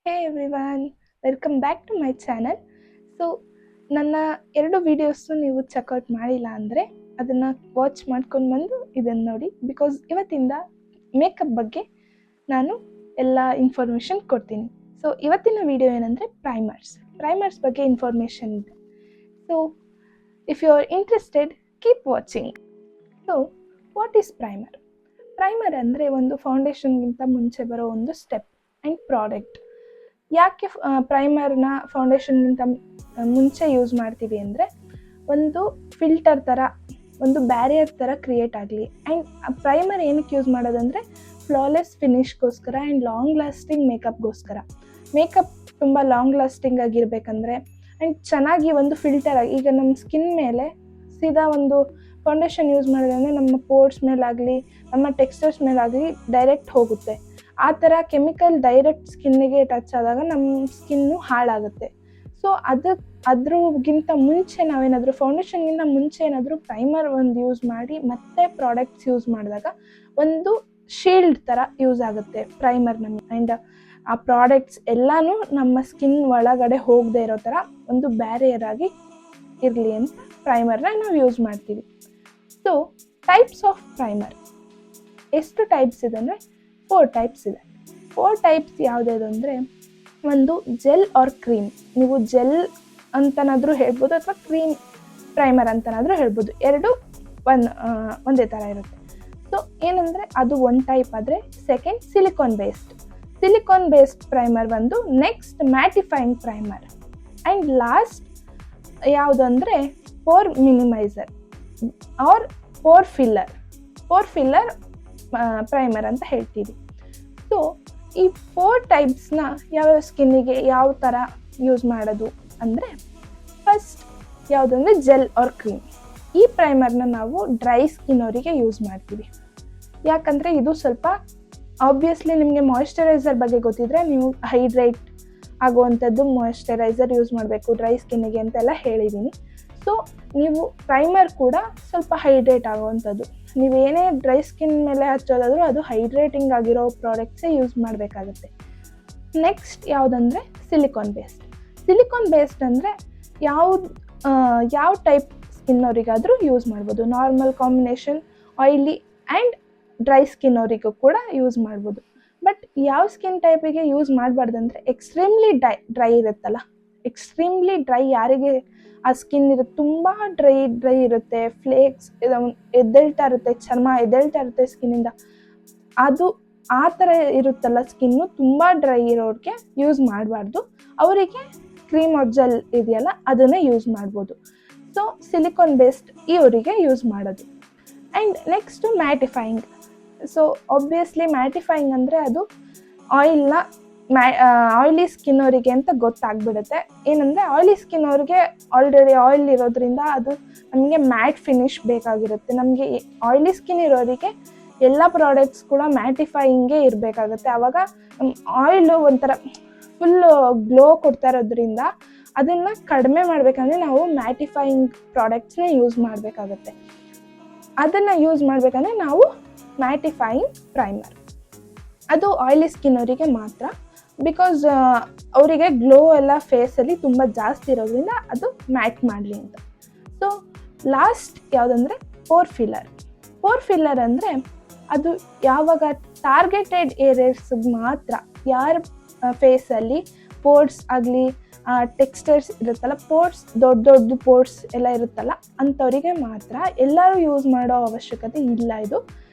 Hey everyone, welcome back to my channel. So ನನ್ನ 2 ವೀಡಿಯೋಸ್ಸು ನೀವು checkout ಮಾಡಿಲ್ಲ ಅಂದರೆ ಅದನ್ನು ವಾಚ್ ಮಾಡ್ಕೊಂಡು ಬಂದು ಇದನ್ನು ನೋಡಿ. ಬಿಕಾಸ್ ಇವತ್ತಿಂದ ಮೇಕಪ್ ಬಗ್ಗೆ ನಾನು ಎಲ್ಲ ಇನ್ಫಾರ್ಮೇಷನ್ ಕೊಡ್ತೀನಿ. ಸೊ ಇವತ್ತಿನ ವಿಡಿಯೋ ಏನಂದರೆ ಪ್ರೈಮರ್ಸ್ ಬಗ್ಗೆ ಇನ್ಫಾರ್ಮೇಷನ್ ಇದೆ. So if you are interested, keep watching. So what is primer ಅಂದರೆ ಒಂದು ಫೌಂಡೇಶನ್ಗಿಂತ ಮುಂಚೆ ಬರೋ ಒಂದು ಸ್ಟೆಪ್ ಆ್ಯಂಡ್ ಪ್ರಾಡಕ್ಟ್. ಯಾಕೆ ಪ್ರೈಮರ್ನ ಫೌಂಡೇಶನ್ಗಿಂತ ಮುಂಚೆ ಯೂಸ್ ಮಾಡ್ತೀವಿ ಅಂದರೆ, ಒಂದು ಫಿಲ್ಟರ್ ಥರ, ಒಂದು ಬ್ಯಾರಿಯರ್ ಥರ ಕ್ರಿಯೇಟ್ ಆಗಲಿ. ಆ್ಯಂಡ್ ಪ್ರೈಮರ್ ಏನಕ್ಕೆ ಯೂಸ್ ಮಾಡೋದಂದರೆ ಫ್ಲಾಲೆಸ್ ಫಿನಿಷ್ಗೋಸ್ಕರ ಆ್ಯಂಡ್ ಲಾಂಗ್ ಲಾಸ್ಟಿಂಗ್ ಮೇಕಪ್ಗೋಸ್ಕರ. ಮೇಕಪ್ ತುಂಬ ಲಾಂಗ್ ಲಾಸ್ಟಿಂಗ್ ಆಗಿರಬೇಕಂದ್ರೆ ಆ್ಯಂಡ್ ಚೆನ್ನಾಗಿ ಒಂದು ಫಿಲ್ಟರ್ ಆಗಿ, ಈಗ ನಮ್ಮ ಸ್ಕಿನ್ ಮೇಲೆ ಸೀದಾ ಒಂದು ಫೌಂಡೇಶನ್ ಯೂಸ್ ಮಾಡೋದಂದರೆ ನಮ್ಮ ಪೋರ್ಸ್ ಮೇಲಾಗಲಿ ನಮ್ಮ ಟೆಕ್ಸ್ಚರ್ಸ್ ಮೇಲಾಗಲಿ ಡೈರೆಕ್ಟ್ ಹೋಗುತ್ತೆ. ಆ ಥರ ಕೆಮಿಕಲ್ ಡೈರೆಕ್ಟ್ ಸ್ಕಿನ್ನಿಗೆ ಟಚ್ ಆದಾಗ ನಮ್ಮ ಸ್ಕಿನ್ನು ಹಾಳಾಗುತ್ತೆ. ಸೊ ಅದ್ರಗಿಂತ ಮುಂಚೆ ನಾವೇನಾದರೂ ಫೌಂಡೇಶನ್ಗಿಂತ ಮುಂಚೆ ಏನಾದರೂ ಪ್ರೈಮರ್ ಒಂದು ಯೂಸ್ ಮಾಡಿ ಮತ್ತೆ ಪ್ರಾಡಕ್ಟ್ಸ್ ಯೂಸ್ ಮಾಡಿದಾಗ ಒಂದು ಶೀಲ್ಡ್ ಥರ ಯೂಸ್ ಆಗುತ್ತೆ ಪ್ರೈಮರ್ ನಮಗೆ. ಆ್ಯಂಡ್ ಆ ಪ್ರಾಡಕ್ಟ್ಸ್ ಎಲ್ಲನೂ ನಮ್ಮ ಸ್ಕಿನ್ ಒಳಗಡೆ ಹೋಗದೆ ಇರೋ ಥರ ಒಂದು ಬ್ಯಾರಿಯರ್ ಆಗಿ ಇರಲಿ ಅಂತ ಪ್ರೈಮರ್ನ ನಾವು ಯೂಸ್ ಮಾಡ್ತೀವಿ. ಸೊ ಟೈಪ್ಸ್ ಆಫ್ ಪ್ರೈಮರ್ ಎಷ್ಟು ಟೈಪ್ಸ್ ಇದೆ ಅಂದರೆ 4 ಟೈಪ್ಸ್ ಇದೆ. 4 ಟೈಪ್ಸ್ ಯಾವುದ್ಯಾವುದು ಅಂದರೆ, ಒಂದು ಜೆಲ್ ಆರ್ ಕ್ರೀಮ್. ನೀವು ಜೆಲ್ ಅಂತನಾದರೂ ಹೇಳ್ಬೋದು ಅಥವಾ ಕ್ರೀಮ್ ಪ್ರೈಮರ್ ಅಂತನಾದರೂ ಹೇಳ್ಬೋದು. ಎರಡು ಒಂದೇ ಥರ ಇರುತ್ತೆ. ಸೊ ಏನಂದರೆ ಅದು ಒಂದು ಟೈಪ್ ಆದರೆ, ಸೆಕೆಂಡ್ ಸಿಲಿಕಾನ್ ಬೇಸ್ಡ್ ಪ್ರೈಮರ್ ಒಂದು, next mattifying primer, and last ಯಾವುದು ಅಂದರೆ pore minimiser or pore filler primer ಅಂತ ಹೇಳ್ತೀವಿ. ಸೊ ಈ 4 ಟೈಪ್ಸ್ನ ಯಾವ್ಯಾವ ಸ್ಕಿನ್ನಿಗೆ ಯಾವ ಥರ ಯೂಸ್ ಮಾಡೋದು ಅಂದರೆ, ಫಸ್ಟ್ ಯಾವುದಂದರೆ ಜೆಲ್ ಆರ್ ಕ್ರೀಮ್. ಈ ಪ್ರೈಮರ್ನ ನಾವು ಡ್ರೈ ಸ್ಕಿನ್ ಅವರಿಗೆ ಯೂಸ್ ಮಾಡ್ತೀವಿ. ಯಾಕಂದರೆ ಇದು ಸ್ವಲ್ಪ ಆಬ್ವಿಯಸ್ಲಿ ನಿಮಗೆ ಮಾಯಿಶ್ಚರೈಸರ್ ಬಗ್ಗೆ ಗೊತ್ತಿದ್ರೆ ನೀವು ಹೈಡ್ರೇಟ್ ಆಗುವಂಥದ್ದು ಮಾಯಿಶ್ಚರೈಸರ್ ಯೂಸ್ ಮಾಡಬೇಕು ಡ್ರೈ ಸ್ಕಿನ್ನಿಗೆ ಅಂತೆಲ್ಲ ಹೇಳಿದ್ದೀನಿ. ಸೊ ನೀವು ಪ್ರೈಮರ್ ಕೂಡ ಸ್ವಲ್ಪ ಹೈಡ್ರೇಟ್ ಆಗುವಂಥದ್ದು. ನೀವೇನೇ ಡ್ರೈ ಸ್ಕಿನ್ ಮೇಲೆ ಹಚ್ಚೋದಾದರೂ ಅದು ಹೈಡ್ರೇಟಿಂಗ್ ಆಗಿರೋ ಪ್ರಾಡಕ್ಟ್ಸೇ ಯೂಸ್ ಮಾಡಬೇಕಾಗುತ್ತೆ. ನೆಕ್ಸ್ಟ್ ಯಾವುದಂದರೆ ಸಿಲಿಕಾನ್ ಬೇಸ್ಡ್ ಅಂದರೆ ಯಾವ ಟೈಪ್ ಸ್ಕಿನ್ ಅವರಿಗಾದರೂ ಯೂಸ್ ಮಾಡ್ಬೋದು. Normal combination, oily and dry skin ಅವರಿಗೂ ಕೂಡ ಯೂಸ್ ಮಾಡ್ಬೋದು. ಬಟ್ ಯಾವ ಸ್ಕಿನ್ ಟೈಪಿಗೆ ಯೂಸ್ ಮಾಡಬಾರ್ದಂದ್ರೆ, ಎಕ್ಸ್ಟ್ರೀಮ್ಲಿ ಡ್ರೈ ಇರುತ್ತಲ್ಲ, ಎಕ್ಸ್ಟ್ರೀಮ್ಲಿ ಡ್ರೈ ಯಾರಿಗೆ ಆ ಸ್ಕಿನ್ ಇರುತ್ತೆ, ತುಂಬ ಡ್ರೈ ಇರುತ್ತೆ, ಫ್ಲೇಕ್ಸ್ ಎದ್ದೇಳ್ತಾ ಇರುತ್ತೆ, ಚರ್ಮ ಎದ್ದೇಳ್ತಾ ಇರುತ್ತೆ ಸ್ಕಿನ್ನಿಂದ, ಅದು ಆ ಥರ ಇರುತ್ತಲ್ಲ ಸ್ಕಿನ್ನು, ತುಂಬ ಡ್ರೈ ಇರೋರಿಗೆ ಯೂಸ್ ಮಾಡಬಾರ್ದು. ಅವರಿಗೆ ಕ್ರೀಮ್ ಆರ್ ಜೆಲ್ ಇದೆಯಲ್ಲ ಅದನ್ನೇ ಯೂಸ್ ಮಾಡ್ಬೋದು. ಸೊ ಸಿಲಿಕಾನ್ ಬೇಸ್ಡ್ ಇವರಿಗೆ ಯೂಸ್ ಮಾಡೋದು. And next mattifying. So obviously mattifying ಅಂದರೆ ಅದು ಆಯಿಲಿ ಸ್ಕಿನ್ ಅವರಿಗೆ ಅಂತ ಗೊತ್ತಾಗ್ಬಿಡುತ್ತೆ. ಏನಂದರೆ ಆಯಿಲಿ ಸ್ಕಿನ್ ಅವ್ರಿಗೆ ಆಲ್ರೆಡಿ ಆಯಿಲ್ ಇರೋದ್ರಿಂದ ಅದು ನಮಗೆ ಮ್ಯಾಟ್ ಫಿನಿಶ್ ಬೇಕಾಗಿರುತ್ತೆ. ನಮಗೆ ಆಯಿಲಿ ಸ್ಕಿನ್ ಇರೋರಿಗೆ ಎಲ್ಲ ಪ್ರಾಡಕ್ಟ್ಸ್ ಕೂಡ ಮ್ಯಾಟಿಫೈಯಿಂಗೇ ಇರಬೇಕಾಗುತ್ತೆ. ಆವಾಗ ಆಯಿಲು ಒಂಥರ ಫುಲ್ಲು ಗ್ಲೋ ಕೊಡ್ತಾ ಇರೋದ್ರಿಂದ ಅದನ್ನು ಕಡಿಮೆ ಮಾಡಬೇಕಂದ್ರೆ ನಾವು ಮ್ಯಾಟಿಫೈಯಿಂಗ್ ಪ್ರಾಡಕ್ಟ್ಸ್ನೇ ಯೂಸ್ ಮಾಡಬೇಕಾಗುತ್ತೆ. ಅದನ್ನು ಯೂಸ್ ಮಾಡಬೇಕಂದ್ರೆ ನಾವು ಮ್ಯಾಟಿಫೈಯಿಂಗ್ ಪ್ರೈಮರ್, ಅದು ಆಯಿಲಿ ಸ್ಕಿನ್ ಅವರಿಗೆ ಮಾತ್ರ. ಬಿಕಾಸ್ ಅವರಿಗೆ ಗ್ಲೋ ಎಲ್ಲ ಫೇಸಲ್ಲಿ ತುಂಬ ಜಾಸ್ತಿ ಇರೋದ್ರಿಂದ ಅದು ಮ್ಯಾಟ್ ಮಾಡಲಿ ಅಂತ. ಸೊ ಲಾಸ್ಟ್ ಯಾವುದಂದರೆ ಪೋರ್ ಫಿಲ್ಲರ್ ಅಂದರೆ ಅದು ಯಾವಾಗ ಟಾರ್ಗೆಟೆಡ್ ಏರಿಯಾಸ್ಗೆ ಮಾತ್ರ, ಯಾರ ಫೇಸಲ್ಲಿ ಪೋರ್ಸ್ ಆಗಲಿ ಟೆಕ್ಸ್ಚರ್ಸ್ ಇರುತ್ತಲ್ಲ, ದೊಡ್ಡ ಪೋರ್ಸ್ ಎಲ್ಲ ಇರುತ್ತಲ್ಲ ಅಂಥವರಿಗೆ ಮಾತ್ರ. ಎಲ್ಲರೂ ಯೂಸ್ ಮಾಡೋ ಅವಶ್ಯಕತೆ ಇಲ್ಲ ಇದು.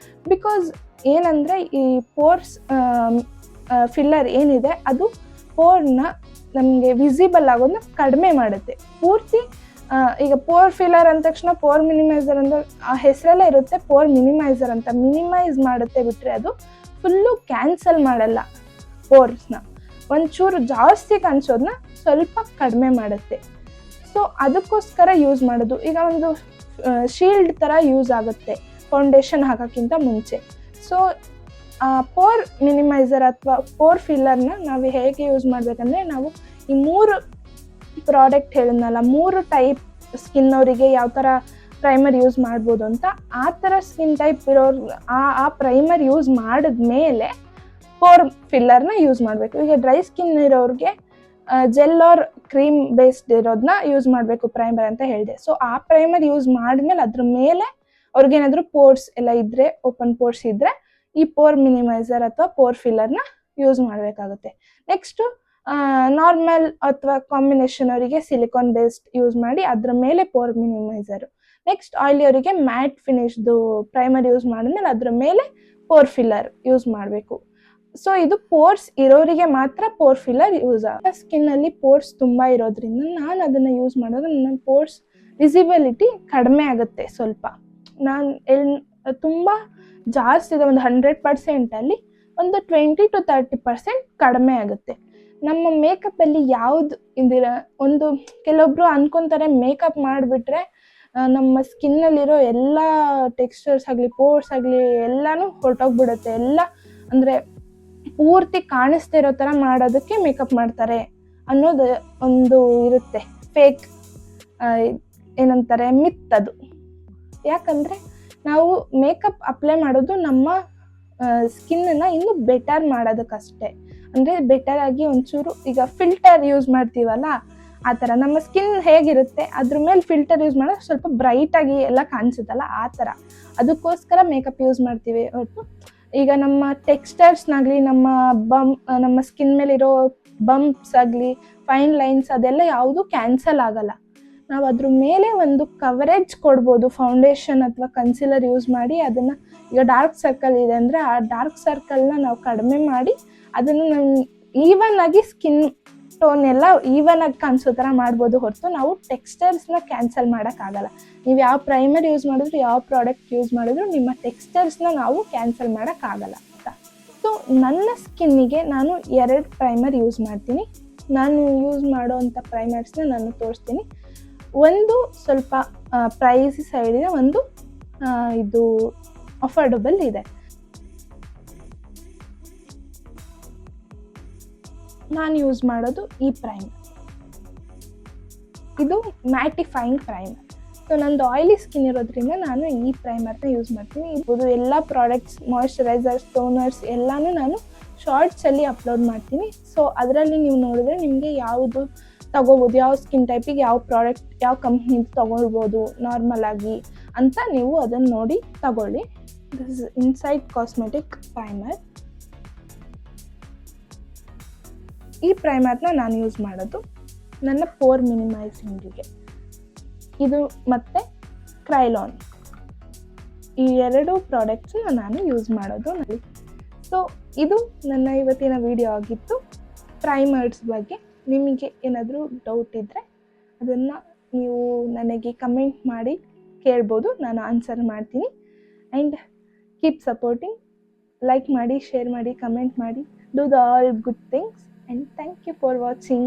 ಬಿಕಾಸ್ ಏನಂದರೆ ಈ ಪೋರ್ಸ್ ಫಿಲ್ಲರ್ ಏನಿದೆ ಅದು ಪೋರ್ನ ನಮಗೆ ವಿಸಿಬಲ್ ಆಗೋದನ್ನ ಕಡಿಮೆ ಮಾಡುತ್ತೆ ಪೂರ್ತಿ. ಈಗ ಪೋರ್ ಫಿಲ್ಲರ್ ಅಂದ ತಕ್ಷಣ ಪೋರ್ ಮಿನಿಮೈಸರ್ ಅಂತ ಆ ಹೆಸರಲ್ಲೇ ಇರುತ್ತೆ, ಪೋರ್ ಮಿನಿಮೈಸರ್ ಅಂತ. ಮಿನಿಮೈಸ್ ಮಾಡುತ್ತೆ ಬಿಟ್ಟರೆ ಅದು ಫುಲ್ಲು ಕ್ಯಾನ್ಸಲ್ ಮಾಡಲ್ಲ. ಪೋರ್ಸ್ನ ಒಂಚೂರು ಜಾಸ್ತಿ ಕಾಣಿಸೋದನ್ನ ಸ್ವಲ್ಪ ಕಡಿಮೆ ಮಾಡುತ್ತೆ. ಸೊ ಅದಕ್ಕೋಸ್ಕರ ಯೂಸ್ ಮಾಡೋದು. ಈಗ ಒಂದು ಶೀಲ್ಡ್ ಥರ ಯೂಸ್ ಆಗುತ್ತೆ ಫೌಂಡೇಶನ್ ಹಾಕೋಕ್ಕಿಂತ ಮುಂಚೆ. ಸೊ ಪೋರ್ ಮಿನಿಮೈಸರ್ ಅಥವಾ ಪೋರ್ ಫಿಲ್ಲರ್ನ ನಾವು ಹೇಗೆ ಯೂಸ್ ಮಾಡಬೇಕಂದ್ರೆ, ನಾವು ಈ 3 ಪ್ರಾಡಕ್ಟ್ ಹೇಳಿದ್ನಲ್ಲ, 3 ಟೈಪ್ ಸ್ಕಿನ್ ಅವರಿಗೆ ಯಾವ ಥರ ಪ್ರೈಮರ್ ಯೂಸ್ ಮಾಡ್ಬೋದು ಅಂತ, ಆ ಥರ ಸ್ಕಿನ್ ಟೈಪ್ ಇರೋರು ಆ ಪ್ರೈಮರ್ ಯೂಸ್ ಮಾಡಿದ್ಮೇಲೆ ಪೋರ್ ಫಿಲ್ಲರ್ನ ಯೂಸ್ ಮಾಡಬೇಕು. ಈಗ ಡ್ರೈ ಸ್ಕಿನ್ ಇರೋರಿಗೆ ಜೆಲ್ ಆರ್ ಕ್ರೀಮ್ ಬೇಸ್ಡ್ ಇರೋದನ್ನ ಯೂಸ್ ಮಾಡಬೇಕು ಪ್ರೈಮರ್ ಅಂತ ಹೇಳಿದೆ. ಸೊ ಆ ಪ್ರೈಮರ್ ಯೂಸ್ ಮಾಡಿದ್ಮೇಲೆ ಅದ್ರ ಮೇಲೆ ಅವ್ರಿಗೇನಾದರೂ ಪೋರ್ಸ್ ಎಲ್ಲ ಇದ್ದರೆ, ಓಪನ್ ಪೋರ್ಸ್ ಇದ್ದರೆ ಈ ಪೋರ್ ಮಿನಿಮೈಸರ್ ಅಥವಾ ಪೋರ್ ಫಿಲ್ಲರ್ನ ಯೂಸ್ ಮಾಡಬೇಕಾಗುತ್ತೆ. ನೆಕ್ಸ್ಟು ನಾರ್ಮಲ್ ಅಥವಾ ಕಾಂಬಿನೇಷನ್ ಅವರಿಗೆ ಸಿಲಿಕಾನ್ ಬೇಸ್ಡ್ ಯೂಸ್ ಮಾಡಿ ಅದ್ರ ಮೇಲೆ ಪೋರ್ ಮಿನಿಮೈಸರು. ನೆಕ್ಸ್ಟ್ ಆಯಿಲಿ ಅವರಿಗೆ ಮ್ಯಾಟ್ ಫಿನಿಶ್ದು ಪ್ರೈಮರ್ ಯೂಸ್ ಮಾಡಿದ್ಮೇಲೆ ಅದ್ರ ಮೇಲೆ ಪೋರ್ ಫಿಲ್ಲರ್ ಯೂಸ್ ಮಾಡಬೇಕು. ಸೊ ಇದು ಪೋರ್ಸ್ ಇರೋರಿಗೆ ಮಾತ್ರ ಪೋರ್ ಫಿಲ್ಲರ್ ಯೂಸ್ ಸ್ಕಿನ್ನಲ್ಲಿ ಪೋರ್ಸ್ ತುಂಬ ಇರೋದ್ರಿಂದ ನಾನು ಅದನ್ನು ಯೂಸ್ ಮಾಡೋದು ನನ್ನ ಪೋರ್ಸ್ ವಿಸಿಬಿಲಿಟಿ ಕಡಿಮೆ ಆಗುತ್ತೆ ಸ್ವಲ್ಪ. ನಾನು ತುಂಬ ಜಾಸ್ತಿ ಇದೆ, ಒಂದು 100%ಅಲ್ಲಿ ಒಂದು 20 to 30% ಕಡಿಮೆ ಆಗುತ್ತೆ. ನಮ್ಮ ಮೇಕಪ್ಪಲ್ಲಿ ಯಾವುದು ಇಂದಿರ ಒಂದು ಕೆಲವೊಬ್ರು ಅನ್ಕೊತಾರೆ ಮೇಕಪ್ ಮಾಡಿಬಿಟ್ರೆ ನಮ್ಮ ಸ್ಕಿನ್ನಲ್ಲಿರೋ ಎಲ್ಲ ಟೆಕ್ಸ್ಚರ್ಸ್ ಆಗಲಿ ಪೋರ್ಸ್ ಆಗಲಿ ಎಲ್ಲನೂ ಹೊರಟೋಗ್ಬಿಡುತ್ತೆ, ಎಲ್ಲ ಅಂದರೆ ಪೂರ್ತಿ ಕಾಣಿಸ್ತಾ ಇರೋ ಥರ ಮಾಡೋದಕ್ಕೆ ಮೇಕಪ್ ಮಾಡ್ತಾರೆ ಅನ್ನೋದು ಒಂದು ಇರುತ್ತೆ. ಫೇಕ್ ಏನಂತಾರೆ ಮಿತ್ ಅದು. ಯಾಕಂದರೆ ನಾವು ಮೇಕಪ್ ಅಪ್ಲೈ ಮಾಡೋದು ನಮ್ಮ ಸ್ಕಿನ್ನನ್ನು ಇನ್ನೂ ಬೆಟರ್ ಮಾಡೋದಕ್ಕಷ್ಟೇ. ಅಂದರೆ ಬೆಟರ್ ಆಗಿ ಒಂಚೂರು ಈಗ ಫಿಲ್ಟರ್ ಯೂಸ್ ಮಾಡ್ತೀವಲ್ಲ ಆ ಥರ ನಮ್ಮ ಸ್ಕಿನ್ ಹೇಗಿರುತ್ತೆ ಅದ್ರ ಮೇಲೆ ಫಿಲ್ಟರ್ ಯೂಸ್ ಮಾಡೋದು ಸ್ವಲ್ಪ ಬ್ರೈಟಾಗಿ ಎಲ್ಲ ಕಾಣಿಸುತ್ತಲ್ಲ ಆ ಥರ, ಅದಕ್ಕೋಸ್ಕರ ಮೇಕಪ್ ಯೂಸ್ ಮಾಡ್ತೀವಿ ಹೊರತು ಈಗ ನಮ್ಮ ಟೆಕ್ಸ್ಚರ್ಸ್ನಾಗಲಿ ನಮ್ಮ ಸ್ಕಿನ್ ಮೇಲಿರೋ ಬಂಪ್ಸ್ ಆಗಲಿ ಫೈನ್ ಲೈನ್ಸ್ ಅದೆಲ್ಲ ಯಾವುದು ಕ್ಯಾನ್ಸಲ್ ಆಗಲ್ಲ. ನಾವು ಅದ್ರ ಮೇಲೆ ಒಂದು ಕವರೇಜ್ ಕೊಡ್ಬೋದು ಫೌಂಡೇಶನ್ ಅಥವಾ ಕನ್ಸಿಲರ್ ಯೂಸ್ ಮಾಡಿ. ಅದನ್ನು ಈಗ ಡಾರ್ಕ್ ಸರ್ಕಲ್ ಇದೆ ಅಂದರೆ ಆ ಡಾರ್ಕ್ ಸರ್ಕಲ್ನ ನಾವು ಕಡಿಮೆ ಮಾಡಿ ಅದನ್ನು ನಾವು ಈವನ್ ಆಗಿ ಸ್ಕಿನ್ ಟೋನ್ ಎಲ್ಲ ಈವನ್ ಆಗಿ ಕಾಣಿಸೋ ಥರ ಮಾಡ್ಬೋದು ಹೊರತು ನಾವು ಟೆಕ್ಸ್ಚರ್ಸ್ನ ಕ್ಯಾನ್ಸಲ್ ಮಾಡೋಕ್ಕಾಗಲ್ಲ. ನೀವು ಯಾವ ಪ್ರೈಮರ್ ಯೂಸ್ ಮಾಡಿದ್ರು ಯಾವ ಪ್ರಾಡಕ್ಟ್ ಯೂಸ್ ಮಾಡಿದ್ರು ನಿಮ್ಮ ಟೆಕ್ಸ್ಚರ್ಸ್ನ ನಾವು ಕ್ಯಾನ್ಸಲ್ ಮಾಡೋಕ್ಕಾಗಲ್ಲ ಅಂತ. ಸೊ ನನ್ನ ಸ್ಕಿನ್ನಿಗೆ ನಾನು 2 ಪ್ರೈಮರ್ ಯೂಸ್ ಮಾಡ್ತೀನಿ. ನಾನು ಯೂಸ್ ಮಾಡೋವಂಥ ಪ್ರೈಮರ್ಸ್ನ ನಾನು ತೋರಿಸ್ತೀನಿ. ಒಂದು ಸ್ವಲ್ಪ ಪ್ರೈಸಿ ಸೈಡ್ ಇದೆ, ಒಂದು ಇದು ಅಫೋರ್ಡಬಲ್ ಇದೆ. ನಾನು ಯೂಸ್ ಮಾಡೋದು ಈ ಪ್ರೈಮರ್, ಇದು ಮ್ಯಾಟಿಫೈಯಿಂಗ್ ಪ್ರೈಮರ್. ಸೊ ನಂದು ಆಯಿಲಿ ಸ್ಕಿನ್ ಇರೋದ್ರಿಂದ ನಾನು ಈ ಪ್ರೈಮರ್ನ ಯೂಸ್ ಮಾಡ್ತೀನಿ. ಇದು ಎಲ್ಲ ಪ್ರಾಡಕ್ಟ್ಸ್ ಮಾಯ್ಶ್ಚರೈಸರ್ಸ್ ಟೋನರ್ಸ್ ಎಲ್ಲನೂ ನಾನು ಶಾರ್ಟ್ಸಲ್ಲಿ ಅಪ್ಲೋಡ್ ಮಾಡ್ತೀನಿ. ಸೊ ಅದರಲ್ಲಿ ನೀವು ನೋಡಿದ್ರೆ ನಿಮಗೆ ಯಾವುದು ತಗೋಬೋದು, ಯಾವ ಸ್ಕಿನ್ ಟೈಪಿಗೆ ಯಾವ ಪ್ರಾಡಕ್ಟ್ ಯಾವ ಕಂಪ್ನಿದು ತೊಗೊಳ್ಬೋದು ನಾರ್ಮಲ್ ಆಗಿ ಅಂತ ನೀವು ಅದನ್ನು ನೋಡಿ ತಗೊಳ್ಳಿ. This is inside cosmetic primer. ಈ ಪ್ರೈಮರ್ನ ನಾನು ಯೂಸ್ ಮಾಡೋದು ನನ್ನ ಪೋರ್ ಮಿನಿಮೈಸಿಂಗಿಗೆ. ಇದು ಮತ್ತು ಕ್ರೈಲಾನ್, ಈ 2 ಪ್ರಾಡಕ್ಟ್ಸ್ನ ನಾನು ಯೂಸ್ ಮಾಡೋದು ನನಗೆ. ಸೊ ಇದು ನನ್ನ ಇವತ್ತಿನ ವಿಡಿಯೋ ಆಗಿತ್ತು ಪ್ರೈಮರ್ಸ್ ಬಗ್ಗೆ. ನಿಮಗೆ ಏನಾದರೂ ಡೌಟ್ ಇದ್ದರೆ ಅದನ್ನು ನೀವು ನನಗೆ ಕಮೆಂಟ್ ಮಾಡಿ ಕೇಳ್ಬೋದು, ನಾನು ಆನ್ಸರ್ ಮಾಡ್ತೀನಿ. ಆ್ಯಂಡ್ ಕೀಪ್ ಸಪೋರ್ಟಿಂಗ್, ಲೈಕ್ ಮಾಡಿ, ಶೇರ್ ಮಾಡಿ, ಕಮೆಂಟ್ ಮಾಡಿ, do the all good things. And thank you for watching.